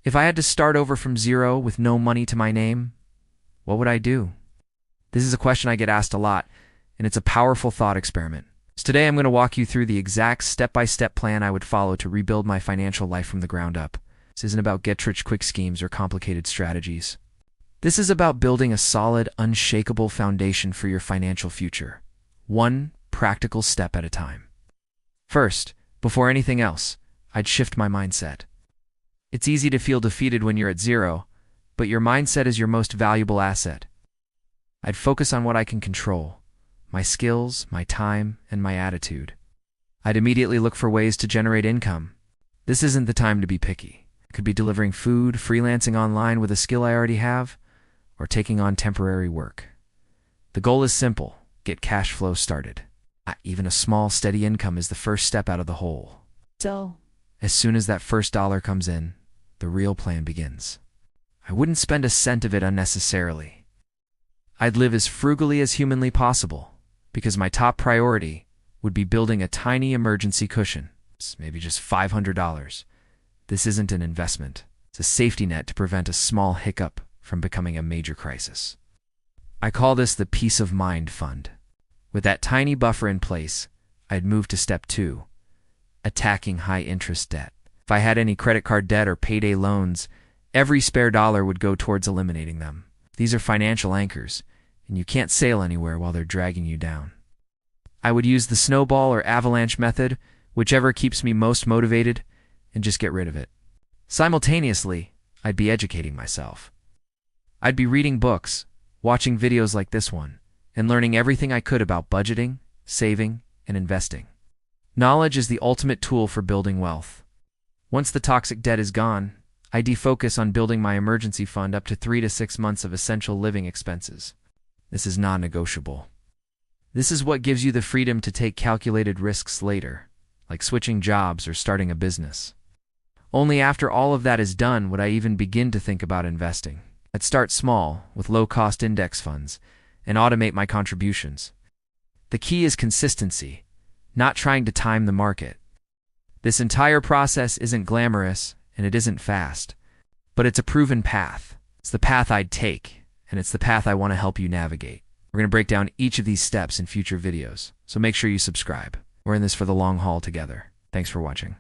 If I had to start over from zero with no money to my name, what would I do? This is a question I get asked a lot, and it's a powerful thought experiment. So today I'm going to walk you through the exact step-by-step plan I would follow to rebuild my financial life from the ground up. This isn't about get-rich-quick schemes or complicated strategies. This is about building a solid, unshakable foundation for your financial future, one practical step at a time. First, before anything else, I'd shift my mindset. It's easy to feel defeated when you're at zero, but your mindset is your most valuable asset. I'd focus on what I can control: my skills, my time, and my attitude. I'd immediately look for ways to generate income. This isn't the time to be picky. It could be delivering food, freelancing online with a skill I already have, or taking on temporary work. The goal is simple: get cash flow started. Even a small, steady income is the first step out of the hole. So, As soon as that first dollar comes in, the real plan begins. I wouldn't spend a cent of it unnecessarily. I'd live as frugally as humanly possible, because my top priority would be building a tiny emergency cushion. It's maybe just $500. This isn't an investment. It's a safety net to prevent a small hiccup from becoming a major crisis. I call this the peace of mind fund. With that tiny buffer in place, I'd move to step 2, attacking high-interest debt. If I had any credit card debt or payday loans, every spare dollar would go towards eliminating them. These are financial anchors, and you can't sail anywhere while they're dragging you down. I would use the snowball or avalanche method, whichever keeps me most motivated, and just get rid of it. Simultaneously, I'd be educating myself. I'd be reading books, watching videos like this one, and learning everything I could about budgeting, saving, and investing. Knowledge is the ultimate tool for building wealth. Once the toxic debt is gone, I defocus on building my emergency fund up to 3 to 6 months of essential living expenses. This is non-negotiable. This is what gives you the freedom to take calculated risks later, like switching jobs or starting a business. Only after all of that is done would I even begin to think about investing. I'd start small, with low-cost index funds, and automate my contributions. The key is consistency, not trying to time the market. This entire process isn't glamorous, and it isn't fast, but it's a proven path. It's the path I'd take, and it's the path I want to help you navigate. We're going to break down each of these steps in future videos, so make sure you subscribe. We're in this for the long haul together. Thanks for watching.